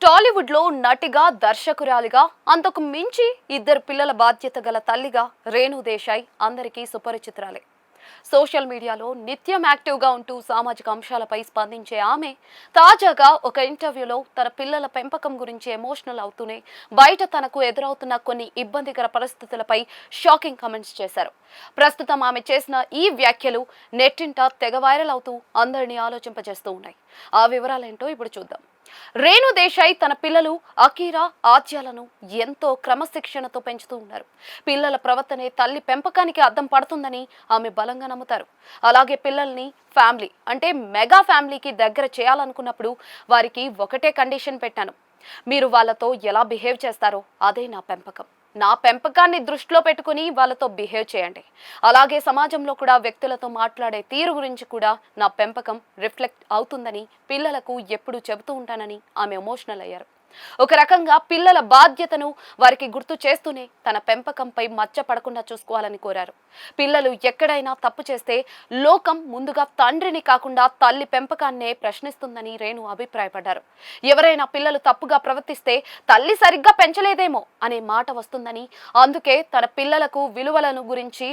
టాలీవుడ్ లో నటిగా దర్శకురాలిగా అంతకు మించి ఇద్దరు పిల్లల బాధ్యత గల తల్లిగా రేణు దేశాయ్ అందరికీ సుపరిచితురాలే. సోషల్ మీడియాలో నిత్యం యాక్టివ్గా ఉంటూ సామాజిక అంశాలపై స్పందించే ఆమె తాజాగా ఒక ఇంటర్వ్యూలో తన పిల్లల పెంపకం గురించి ఎమోషనల్ అవుతూనే బయట తనకు ఎదురవుతున్న కొన్ని ఇబ్బందికర పరిస్థితులపై షాకింగ్ కమెంట్స్ చేశారు. ప్రస్తుతం ఆమె చేసిన ఈ వ్యాఖ్యలు నెట్టింట తెగ వైరల్ అవుతూ అందరినీ ఆలోచింపజేస్తూ ఉన్నాయి. ఆ వివరాలేంటో ఇప్పుడు చూద్దాం. రేణు దేశాయ్ తన పిల్లలు అకీరా, ఆద్యాలను ఎంతో క్రమశిక్షణతో పెంచుతూ ఉన్నారు. పిల్లల ప్రవర్తనే తల్లి పెంపకానికి అద్దం పడుతుందని ఆమె బలంగా నమ్ముతారు. అలాగే పిల్లల్ని ఫ్యామిలీ అంటే మెగా ఫ్యామిలీకి దగ్గర చేయాలనుకున్నప్పుడు వారికి ఒకటే కండిషన్ పెట్టాను. మీరు వాళ్ళతో ఎలా బిహేవ్ చేస్తారో అదే నా పెంపకం. నా పెంపకాన్ని దృష్టిలో పెట్టుకుని వాళ్ళతో బిహేవ్ చేయండి. అలాగే సమాజంలో కూడా వ్యక్తులతో మాట్లాడే తీరు గురించి కూడా నా పెంపకం రిఫ్లెక్ట్ అవుతుందని పిల్లలకు ఎప్పుడూ చెబుతూ ఉంటానని ఆమె ఎమోషనల్ అయ్యారు. ఒక రకంగా పిల్లల బాధ్యతను వారికి గుర్తు చేస్తూనే తన పెంపకంపై మచ్చ పడకుండా చూసుకోవాలని కోరారు. పిల్లలు ఎక్కడైనా తప్పు చేస్తే లోకం ముందుగా తండ్రిని కాకుండా తల్లి పెంపకాన్నే ప్రశ్నిస్తుందని రేణు అభిప్రాయపడ్డారు. ఎవరైనా పిల్లలు తప్పుగా ప్రవర్తిస్తే తల్లి సరిగ్గా పెంచలేదేమో అనే మాట వస్తుందని, అందుకే తన పిల్లలకు విలువలను గురించి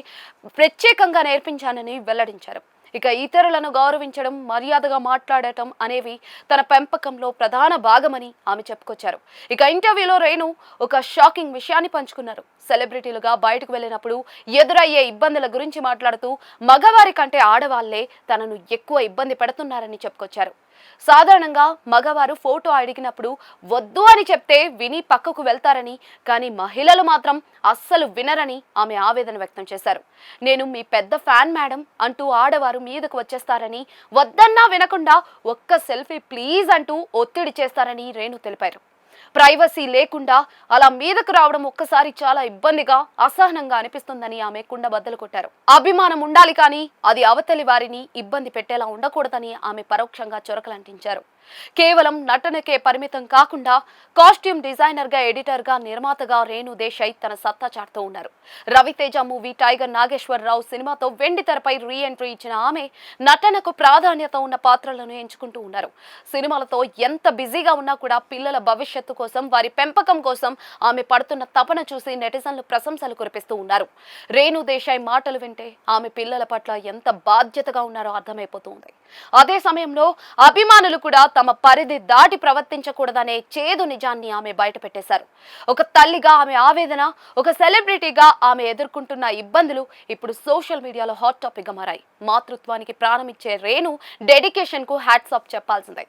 ప్రత్యేకంగా నేర్పించానని వెల్లడించారు. ఇక ఇతరులను గౌరవించడం, మర్యాదగా మాట్లాడటం అనేవి తన పెంపకంలో ప్రధాన భాగమని ఆమె చెప్పుకొచ్చారు. ఇక ఇంటర్వ్యూలో రేణు ఒక షాకింగ్ విషయాన్ని పంచుకున్నారు. సెలబ్రిటీలుగా బయటకు వెళ్ళినప్పుడు ఎదురయ్యే ఇబ్బందుల గురించి మాట్లాడుతూ మగవారి కంటే ఆడవాళ్లే తనను ఎక్కువ ఇబ్బంది పెడుతున్నారని చెప్పుకొచ్చారు. సాధారణంగా మగవారు ఫోటో అడిగినప్పుడు వద్దు అని చెప్తే విని పక్కకు వెళ్తారని, కానీ మహిళలు మాత్రం అస్సలు వినరని ఆమె ఆవేదన వ్యక్తం చేశారు. నేను మీ పెద్ద ఫ్యాన్ మేడం అంటూ ఆడవారు మీదకు వచ్చేస్తారని, వద్దన్నా వినకుండా ఒక్క సెల్ఫీ ప్లీజ్ అంటూ ఒత్తిడి చేస్తారని రేణు తెలిపారు. ప్రైవసీ లేకుండా అలా మీదకు రావడం ఒక్కసారి చాలా ఇబ్బందిగా, అసహనంగా అనిపిస్తుందని ఆమె కుండబద్దలు కొట్టారు. అభిమానం ఉండాలి కానీ అది అవతలి వారిని ఇబ్బంది పెట్టేలా ఉండకూడదని ఆమె పరోక్షంగా చొరకలంటించారు. కేవలం నటనకే పరిమితం కాకుండా కాస్ట్యూమ్ డిజైనర్ గా, ఎడిటర్ గా, నిర్మాతగా రేణు దేశాయ్ తన సత్తా చాటుతూ ఉన్నారు. రవితేజ మూవీ టైగర్ నాగేశ్వరరావు సినిమాతో వెండి తెరపై రీ ఎంట్రీ ఇచ్చిన ఆమె నటనకు ప్రాధాన్యత ఉన్న పాత్రలను ఎంచుకుంటూ ఉన్నారు. సినిమాలతో ఎంత బిజీగా ఉన్నా కూడా పిల్లల భవిష్యత్తు కోసం, వారి పెంపకం కోసం ఆమె పడుతున్న తపన చూసి నెటిజన్లు ప్రశంసలు కురిపిస్తూ ఉన్నారు. రేణు దేశాయ్ మాటలు వింటే ఆమె పిల్లల పట్ల ఎంత బాధ్యతగా ఉన్నారో అర్థమైపోతుంది. అదే సమయంలో అభిమానులు కూడా తమ పరిధి దాటి ప్రవర్తించకూడదనే చేదు నిజాన్ని ఆమె బయట పెట్టేశారు. ఒక తల్లిగా ఆమె ఆవేదన, ఒక సెలబ్రిటీగా ఆమె ఎదుర్కొంటున్న ఇబ్బందులు ఇప్పుడు సోషల్ మీడియాలో హాట్ టాపిక్ గా మారాయి. మాతృత్వానికి ప్రాణమిచ్చే రేణు డెడికేషన్ కు హ్యాట్స్ ఆఫ్ చెప్పాల్సిందే.